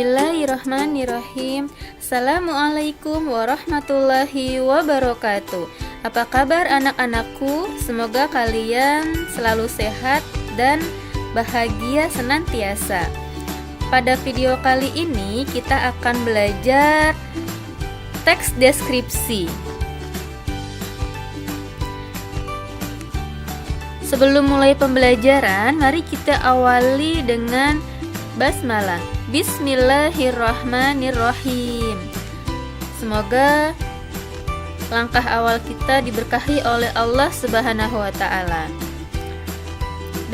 Bismillahirrahmanirrahim. Assalamualaikum warahmatullahi wabarakatuh. Apa kabar anak-anakku? Semoga kalian selalu sehat dan bahagia senantiasa. Pada video kali ini kita akan belajar teks deskripsi. Sebelum mulai pembelajaran, mari kita awali dengan basmalah. Bismillahirrahmanirrahim. Semoga langkah awal kita diberkahi oleh Allah Subhanahu wa taala.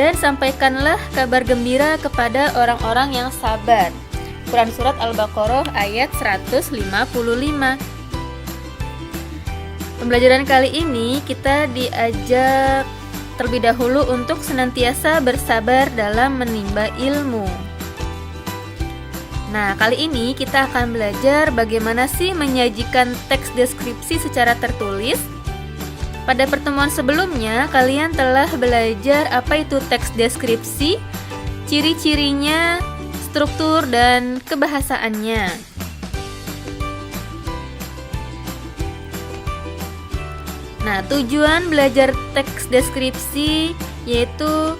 Dan sampaikanlah kabar gembira kepada orang-orang yang sabar. Quran surat Al-Baqarah ayat 155. Pembelajaran kali ini kita diajak terlebih dahulu untuk senantiasa bersabar dalam menimba ilmu. Nah, kali ini kita akan belajar bagaimana sih menyajikan teks deskripsi secara tertulis. Pada pertemuan sebelumnya, kalian telah belajar apa itu teks deskripsi, ciri-cirinya, struktur, dan kebahasaannya. Nah, tujuan belajar teks deskripsi yaitu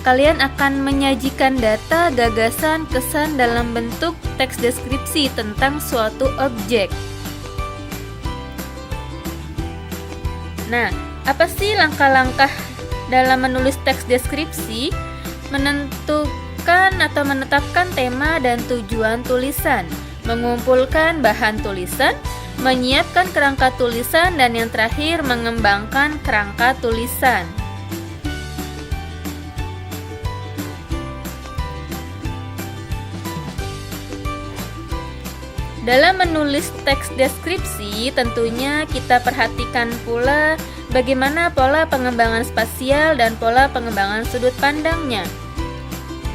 kalian akan menyajikan data, gagasan, kesan dalam bentuk teks deskripsi tentang suatu objek. Nah, apa sih langkah-langkah dalam menulis teks deskripsi? Menentukan atau menetapkan tema dan tujuan tulisan, mengumpulkan bahan tulisan, menyiapkan kerangka tulisan, dan yang terakhir mengembangkan kerangka tulisan. Dalam menulis teks deskripsi, tentunya kita perhatikan pula bagaimana pola pengembangan spasial dan pola pengembangan sudut pandangnya.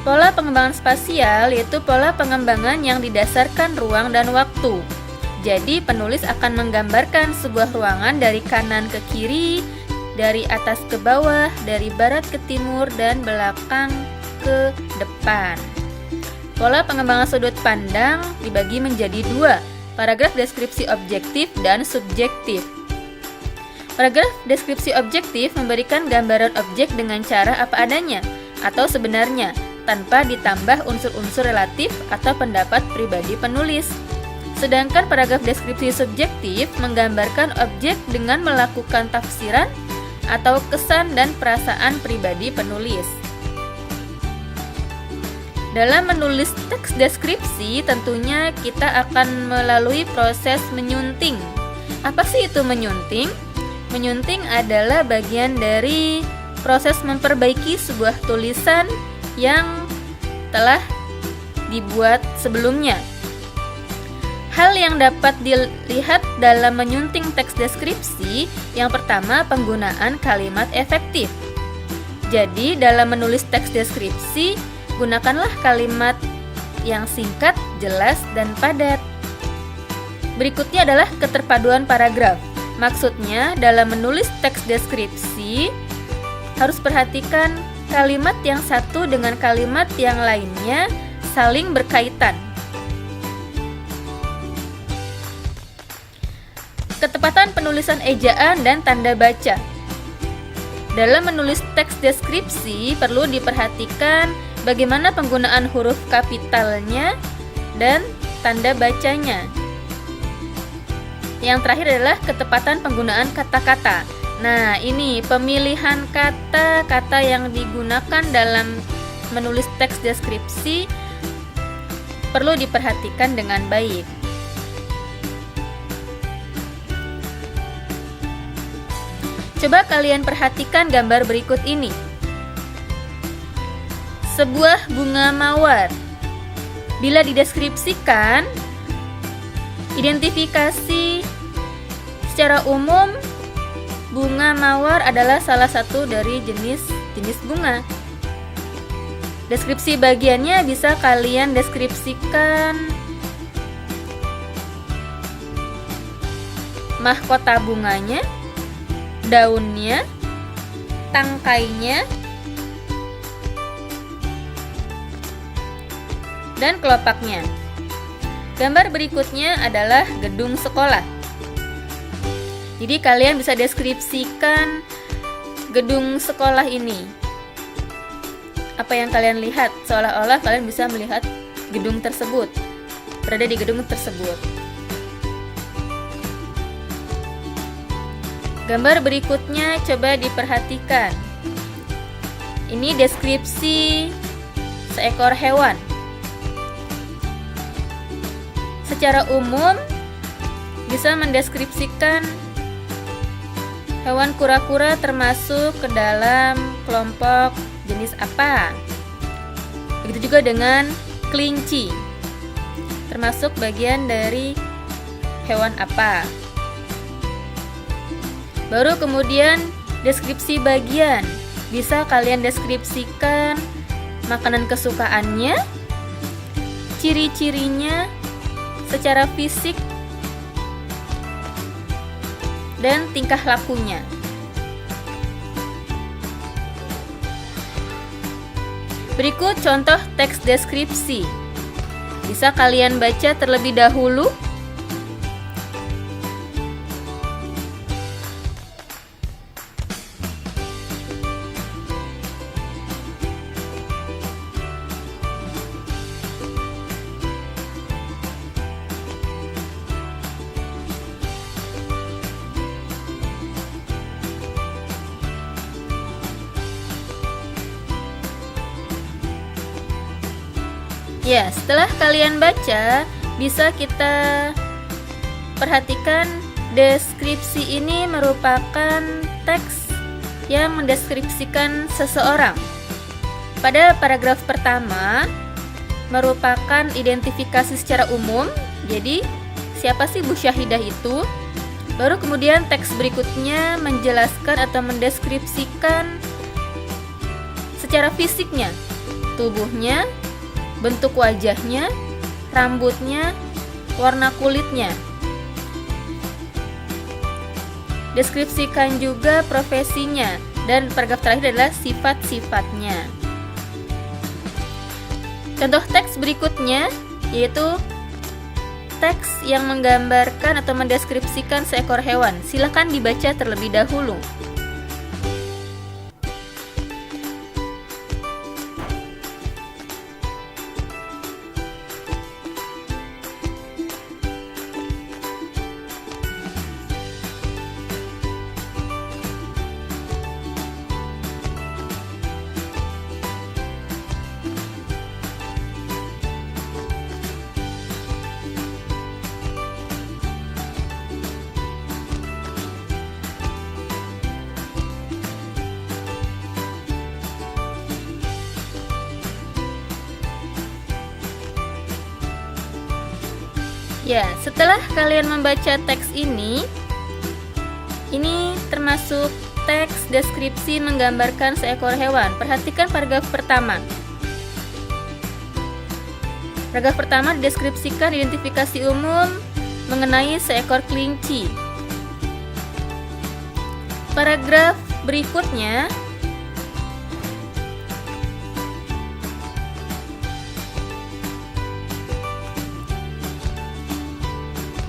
Pola pengembangan spasial yaitu pola pengembangan yang didasarkan ruang dan waktu. Jadi, penulis akan menggambarkan sebuah ruangan dari kanan ke kiri, dari atas ke bawah, dari barat ke timur, dan belakang ke depan. Pola pengembangan sudut pandang dibagi menjadi dua, paragraf deskripsi objektif dan subjektif. Paragraf deskripsi objektif memberikan gambaran objek dengan cara apa adanya atau sebenarnya, tanpa ditambah unsur-unsur relatif atau pendapat pribadi penulis. Sedangkan paragraf deskripsi subjektif menggambarkan objek dengan melakukan tafsiran atau kesan dan perasaan pribadi penulis. Dalam menulis teks deskripsi, tentunya kita akan melalui proses menyunting. Apa sih itu menyunting? Menyunting adalah bagian dari proses memperbaiki sebuah tulisan yang telah dibuat sebelumnya. Hal yang dapat dilihat dalam menyunting teks deskripsi, yang pertama penggunaan kalimat efektif. Jadi, dalam menulis teks deskripsi, gunakanlah kalimat yang singkat, jelas, dan padat. Berikutnya adalah keterpaduan paragraf. Maksudnya, dalam menulis teks deskripsi, harus perhatikan kalimat yang satu dengan kalimat yang lainnya saling berkaitan. Ketepatan penulisan ejaan dan tanda baca. Dalam menulis teks deskripsi, perlu diperhatikan bagaimana penggunaan huruf kapitalnya dan tanda bacanya. Yang terakhir adalah ketepatan penggunaan kata-kata. Nah, ini pemilihan kata-kata yang digunakan dalam menulis teks deskripsi perlu diperhatikan dengan baik. Coba kalian perhatikan gambar berikut ini. Sebuah bunga mawar. Bila dideskripsikan, identifikasi secara umum bunga mawar adalah salah satu dari jenis bunga. Deskripsi bagiannya bisa kalian deskripsikan mahkota bunganya, daunnya, tangkainya, dan kelopaknya. Gambar berikutnya adalah gedung sekolah. Jadi kalian bisa deskripsikan gedung sekolah ini. Apa yang kalian lihat? Seolah-olah kalian bisa melihat gedung tersebut, berada di gedung tersebut. Gambar berikutnya coba diperhatikan. Ini deskripsi seekor hewan. Secara umum bisa mendeskripsikan hewan kura-kura termasuk ke dalam kelompok jenis apa. Begitu juga dengan kelinci, termasuk bagian dari hewan apa. Baru kemudian deskripsi bagian. Bisa kalian deskripsikan makanan kesukaannya, ciri-cirinya secara fisik, dan tingkah lakunya. Berikut contoh teks deskripsi. Bisa kalian baca terlebih dahulu. Ya, setelah kalian baca, bisa kita perhatikan deskripsi ini merupakan teks yang mendeskripsikan seseorang. Pada paragraf pertama merupakan identifikasi secara umum, jadi siapa sih Bu Syahidah itu? Baru kemudian teks berikutnya menjelaskan atau mendeskripsikan secara fisiknya, tubuhnya, bentuk wajahnya, rambutnya, warna kulitnya. Deskripsikan juga profesinya, dan paragraf terakhir adalah sifat-sifatnya. Contoh teks berikutnya yaitu teks yang menggambarkan atau mendeskripsikan seekor hewan. Silakan dibaca terlebih dahulu. Ya, setelah kalian membaca teks ini termasuk teks deskripsi menggambarkan seekor hewan. Perhatikan paragraf pertama. Paragraf pertama dideskripsikan identifikasi umum mengenai seekor kelinci. Paragraf berikutnya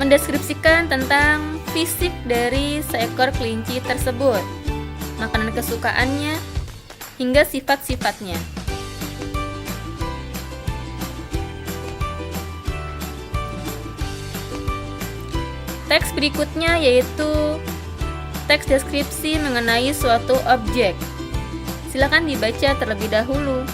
mendeskripsikan tentang fisik dari seekor kelinci tersebut, makanan kesukaannya, hingga sifat-sifatnya. Teks berikutnya yaitu teks deskripsi mengenai suatu objek. Silakan dibaca terlebih dahulu.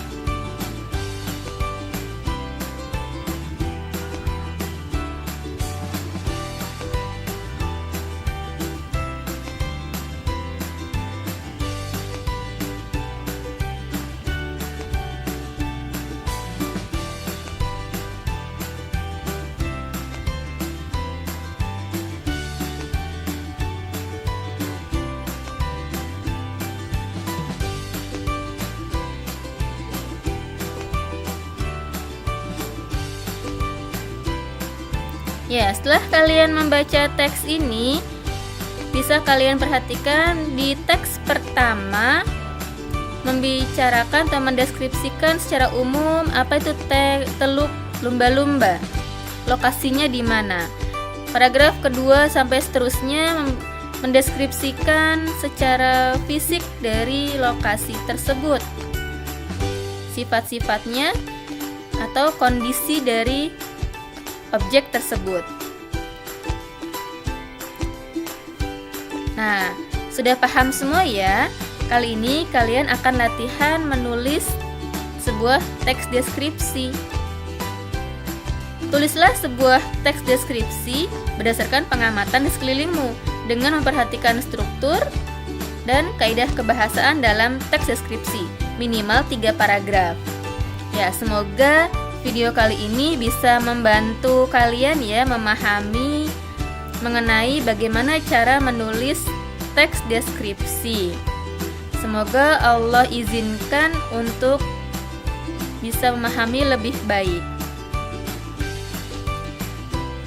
Ya, setelah kalian membaca teks ini, bisa kalian perhatikan di teks pertama membicarakan atau mendeskripsikan secara umum apa itu teluk lumba-lumba. lokasinya di mana. Paragraf kedua sampai seterusnya mendeskripsikan secara fisik dari lokasi tersebut, sifat-sifatnya atau kondisi dari objek tersebut. Nah, sudah paham semua ya? Kali ini kalian akan latihan menulis sebuah teks deskripsi. Tulislah sebuah teks deskripsi berdasarkan pengamatan di sekelilingmu dengan memperhatikan struktur dan kaidah kebahasaan dalam teks deskripsi, minimal 3 paragraf. Ya, semoga video kali ini bisa membantu kalian ya memahami mengenai bagaimana cara menulis teks deskripsi. Semoga Allah izinkan untuk bisa memahami lebih baik.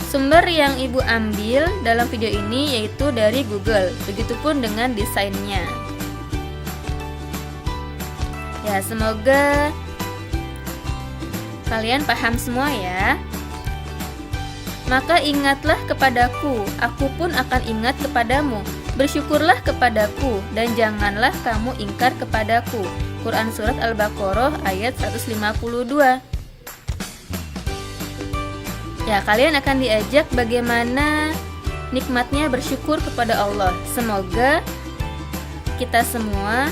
Sumber yang Ibu ambil dalam video ini yaitu dari Google, begitupun dengan desainnya. Ya, semoga kalian paham semua ya. Maka ingatlah kepadaku, aku pun akan ingat kepadamu. Bersyukurlah kepadaku, dan janganlah kamu ingkar kepadaku. Quran Surat Al-Baqarah ayat 152. Ya, kalian akan diajak bagaimana nikmatnya bersyukur kepada Allah. Semoga kita semua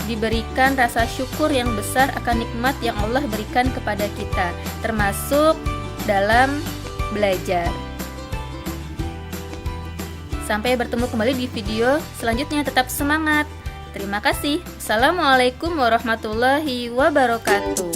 diberikan rasa syukur yang besar akan nikmat yang Allah berikan kepada kita, termasuk dalam belajar. Sampai bertemu kembali di video selanjutnya. Tetap semangat. Terima kasih. Assalamualaikum warahmatullahi wabarakatuh.